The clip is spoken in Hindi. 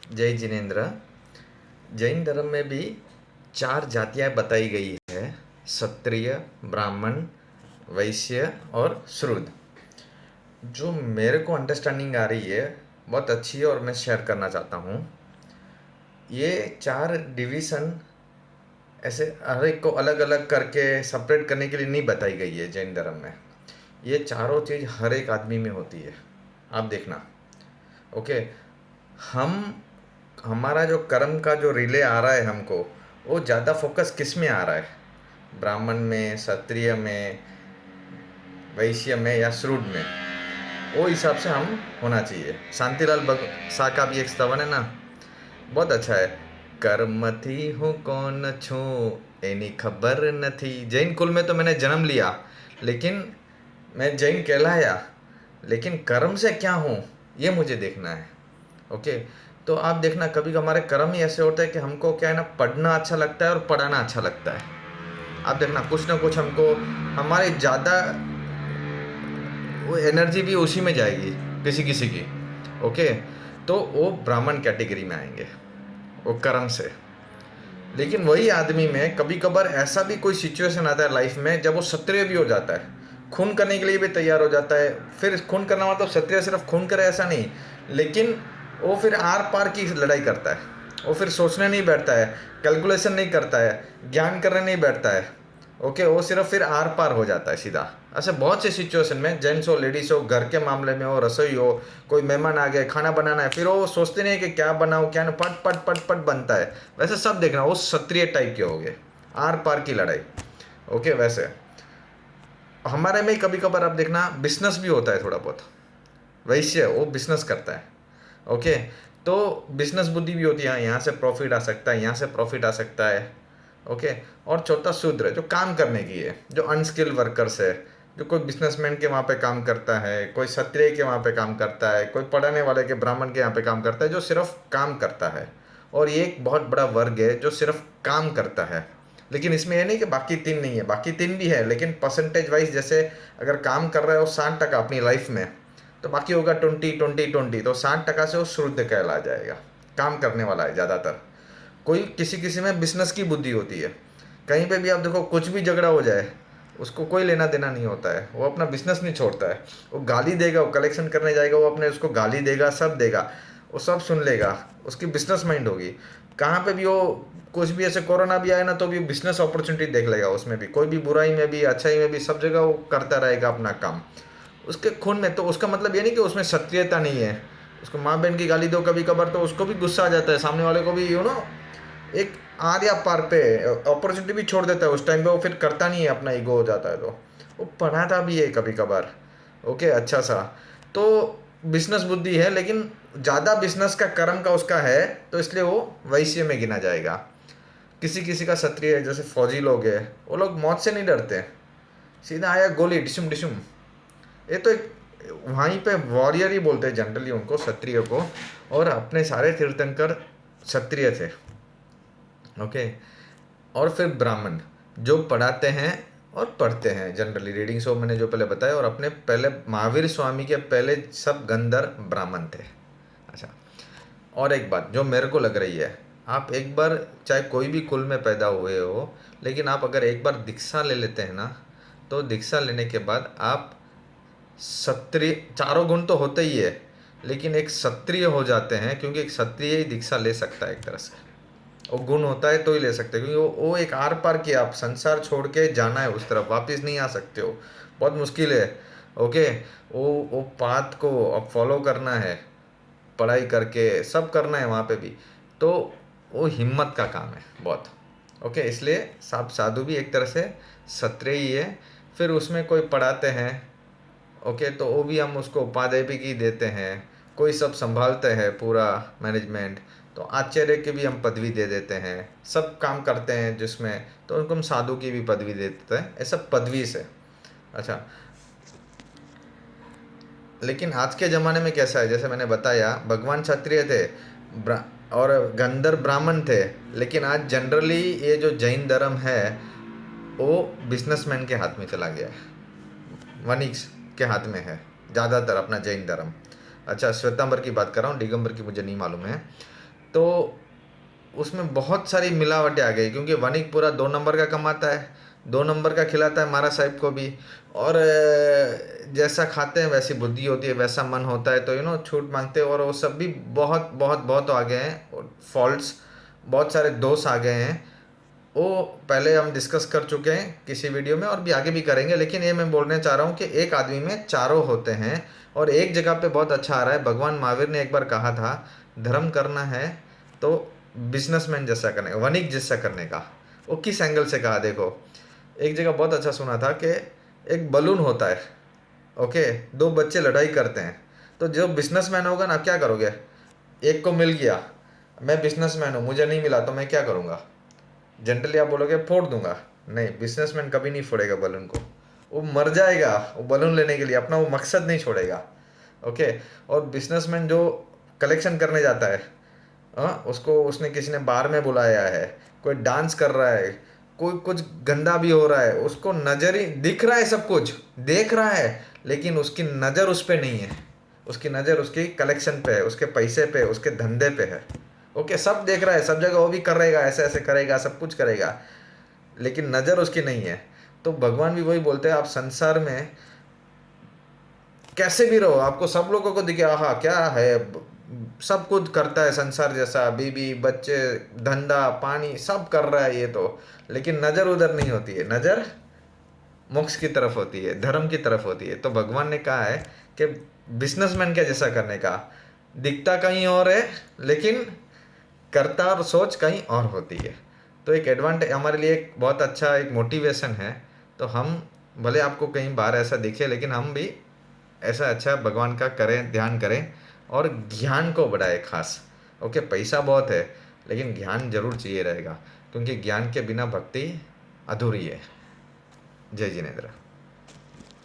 जय जिनेन्द्र। जैन धर्म में भी चार जातियां बताई गई है: क्षत्रिय, ब्राह्मण, वैश्य और शूद्र। जो मेरे को अंडरस्टैंडिंग आ रही है बहुत अच्छी है और मैं शेयर करना चाहता हूँ। ये चार डिवीज़न ऐसे हर एक को अलग अलग करके सेपरेट करने के लिए नहीं बताई गई है जैन धर्म में। ये चारों चीज़ हर एक आदमी में होती है। आप देखना। ओके। हम हमारा जो कर्म का जो रिले आ रहा है हमको, वो ज़्यादा फोकस किस में आ रहा है? ब्राह्मण में, क्षत्रिय में, वैश्य में या शूद्र में? वो हिसाब से हम होना चाहिए। शांतिलाल शाह का भी एक स्तवन है ना, बहुत अच्छा है। कर्म थी हूँ कौन छू, एनी खबर न थी। जैन कुल में तो मैंने जन्म लिया, लेकिन मैं जैन कहलाया, लेकिन कर्म से क्या हूँ ये मुझे देखना है। ओके। तो आप देखना, कभी हमारे कर्म ही ऐसे होते हैं कि हमको क्या है ना, पढ़ना अच्छा लगता है और पढ़ाना अच्छा लगता है। आप देखना, कुछ ना कुछ हमको, हमारी ज़्यादा वो एनर्जी भी उसी में जाएगी किसी किसी की। ओके। तो वो ब्राह्मण कैटेगरी में आएंगे, वो कर्म से। लेकिन वही आदमी में कभी कभार ऐसा भी कोई सिचुएशन आता है लाइफ में जब वो क्षत्रिय भी हो जाता है, खून करने के लिए भी तैयार हो जाता है। फिर खून करना मतलब क्षत्रिय सिर्फ खून करे ऐसा नहीं, लेकिन वो फिर आर पार की लड़ाई करता है। वो फिर सोचने नहीं बैठता है, कैलकुलेशन नहीं करता है, ज्ञान करने नहीं बैठता है। ओके। वो सिर्फ फिर आर पार हो जाता है सीधा। ऐसे बहुत से सिचुएशन में, जेंट्स हो, लेडीज हो, घर के मामले में हो, रसोई हो, कोई मेहमान आ गए, खाना बनाना है, फिर वो सोचते नहीं कि क्या बनाऊँ क्या ना, पट पट पट पट बनता है। वैसे सब देखना, वो क्षत्रिय टाइप के हो गए, आर पार की लड़ाई। ओके। वैसे हमारे में कभी कभार आप देखना बिजनेस भी होता है थोड़ा बहुत। वैश्य वो बिजनेस करता है। ओके। तो बिजनेस बुद्धि भी होती है, यहाँ से प्रॉफिट आ सकता है, यहाँ से प्रॉफिट आ सकता है। ओके। और चौथा शूद्र, जो काम करने की है, जो अनस्किल्ड वर्कर्स है, जो कोई बिजनेसमैन के वहाँ पे काम करता है, कोई क्षत्रिय के वहाँ पे काम करता है, कोई पढ़ाने वाले के ब्राह्मण के यहाँ पे काम करता है, जो सिर्फ काम करता है। और ये एक बहुत बड़ा वर्ग है जो सिर्फ काम करता है। लेकिन इसमें ये नहीं कि बाकी तीन नहीं है, बाकी तीन भी है, लेकिन परसेंटेज वाइज जैसे अगर काम कर रहा है वो 60% अपनी लाइफ में, तो बाकी होगा 20 20 20, तो 60% से वो शुद्ध कहला जाएगा। काम करने वाला है ज़्यादातर। कोई किसी किसी में बिजनेस की बुद्धि होती है। कहीं पे भी आप देखो, कुछ भी झगड़ा हो जाए, उसको कोई लेना देना नहीं होता है, वो अपना बिजनेस नहीं छोड़ता है। वो गाली देगा, वो कलेक्शन करने जाएगा, वो अपने उसको गाली देगा, सब देगा, वो सब सुन लेगा। उसकी बिजनेस माइंड होगी। कहाँ पे भी वो, कुछ भी ऐसे कोरोना भी आए ना, तो भी बिजनेस अपॉर्चुनिटी देख लेगा। उसमें भी, कोई भी बुराई में भी अच्छाई में भी, सब जगह वो करता रहेगा अपना काम। उसके खून में, तो उसका मतलब ये नहीं कि उसमें क्षत्रियता नहीं है। उसको माँ बहन की गाली दो कभी कभार, तो उसको भी गुस्सा आ जाता है, सामने वाले को भी, एक आर या पार पे अपॉर्चुनिटी भी छोड़ देता है उस टाइम पे। वो फिर करता नहीं है, अपना ईगो हो जाता है, तो वो पढ़ाता भी है कभी कभार। ओके। अच्छा सा, तो बिजनेस बुद्धि है, लेकिन ज़्यादा बिजनेस का कर्म का उसका है, तो इसलिए वो वैश्य में गिना जाएगा। किसी किसी का क्षत्रिय है, जैसे फौजी लोग हैं, वो लोग मौत से नहीं डरते। सीधा आया गोली, डिशुम डिशुम। ये तो एक वहीं पे वॉरियर ही बोलते हैं जनरली उनको, क्षत्रिय को। और अपने सारे तीर्थंकर क्षत्रिय थे। ओके। और फिर ब्राह्मण, जो पढ़ाते हैं और पढ़ते हैं जनरली, रीडिंग शो मैंने जो पहले बताया। और अपने पहले महावीर स्वामी के पहले सब गंधर्व ब्राह्मण थे। अच्छा। और एक बात जो मेरे को लग रही है, आप एक बार चाहे कोई भी कुल में पैदा हुए हो, लेकिन आप अगर एक बार दीक्षा ले लेते हैं ना, तो दीक्षा लेने के बाद आप क्षत्रिय, चारों गुण तो होते ही है, लेकिन एक क्षत्रिय हो जाते हैं, क्योंकि एक क्षत्रिय ही दीक्षा ले सकता है एक तरह से। वो गुण होता है तो ही ले सकते हैं, क्योंकि वो एक आर पार की, आप संसार छोड़ के जाना है उस तरफ, वापस नहीं आ सकते हो, बहुत मुश्किल है। ओके। वो पाथ को अब फॉलो करना है, पढ़ाई करके सब करना है वहाँ पे भी। तो वो हिम्मत का काम है बहुत। ओके। इसलिए साधु भी एक तरह से क्षत्रिय ही है। फिर उसमें कोई पढ़ाते हैं। ओके। तो वो भी हम उसको उपाध्याय देते हैं। कोई सब संभालते हैं पूरा मैनेजमेंट, तो आचार्य की भी हम पदवी दे देते हैं। सब काम करते हैं जिसमें, तो उनको हम साधु की भी पदवी दे देते हैं, ऐसा पदवी से। अच्छा। लेकिन आज के ज़माने में कैसा है, जैसे मैंने बताया, भगवान क्षत्रिय थे, और गंधर्व ब्राह्मण थे। लेकिन आज जनरली ये जो जैन धर्म है, वो बिजनेसमैन के हाथ में चला गया है, वणिक्स के हाथ में है ज़्यादातर अपना जैन धर्म। अच्छा, श्वेतांबर की बात कर रहा हूँ, दिगंबर की मुझे नहीं मालूम है। तो उसमें बहुत सारी मिलावटें आ गई, क्योंकि वणिक पूरा 2 नंबर का कमाता है, 2 नंबर का खिलाता है मारा साहिब को भी। और जैसा खाते हैं वैसी बुद्धि होती है, वैसा मन होता है, तो छूट मांगते हैं। और वो सब भी बहुत बहुत बहुत आ गए हैं फॉल्ट्स, बहुत सारे दोष आ गए हैं। वो पहले हम डिस्कस कर चुके हैं किसी वीडियो में, और भी आगे भी करेंगे। लेकिन ये मैं बोलने चाह रहा हूँ कि एक आदमी में चारों होते हैं। और एक जगह पे बहुत अच्छा आ रहा है, भगवान महावीर ने एक बार कहा था, धर्म करना है तो बिजनेसमैन जैसा करने का, वणिक जैसा करने का। वो किस एंगल से कहा देखो, एक जगह बहुत अच्छा सुना था कि एक बलून होता है, ओके, 2 बच्चे लड़ाई करते हैं। तो जो बिजनेसमैन होगा ना, क्या करोगे? एक को मिल गया, मैं बिजनेसमैन हूँ, मुझे नहीं मिला तो मैं क्या करूँगा? जनरली आप बोलोगे फोड़ दूंगा। नहीं, बिजनेसमैन कभी नहीं फोड़ेगा बलून को, वो मर जाएगा वो बलून लेने के लिए, अपना वो मकसद नहीं छोड़ेगा। ओके। और बिजनेसमैन जो कलेक्शन करने जाता है, उसको उसने किसी ने बार में बुलाया है, कोई डांस कर रहा है, कोई कुछ गंदा भी हो रहा है, उसको नजर ही दिख रहा है, सब कुछ देख रहा है, लेकिन उसकी नज़र उस पे नहीं है। उसकी नज़र उसकी कलेक्शन पे है, उसके पैसे पे, उसके धंधे पे है। ओके, सब देख रहा है, सब जगह वो भी करेगा, ऐसे ऐसे करेगा, सब कुछ करेगा, लेकिन नज़र उसकी नहीं है। तो भगवान भी वही बोलते हैं, आप संसार में कैसे भी रहो, आपको सब लोगों को दिखे, आहा क्या है, सब कुछ करता है संसार जैसा, बीबी बच्चे धंधा पानी सब कर रहा है ये तो, लेकिन नज़र उधर नहीं होती है, नज़र मोक्ष की तरफ होती है, धर्म की तरफ होती है। तो भगवान ने कहा है कि बिजनेसमैन क्या जैसा करने का, दिखता कहीं और है, लेकिन करता और सोच कहीं और होती है। तो एक एडवांटेज हमारे लिए, एक बहुत अच्छा एक मोटिवेशन है। तो हम भले आपको कहीं बार ऐसा दिखे, लेकिन हम भी ऐसा अच्छा भगवान का करें, ध्यान करें और ज्ञान को बढ़ाए खास। ओके, पैसा बहुत है, लेकिन ज्ञान जरूर चाहिए रहेगा, क्योंकि ज्ञान के बिना भक्ति अधूरी है। जय जिनेन्द्र।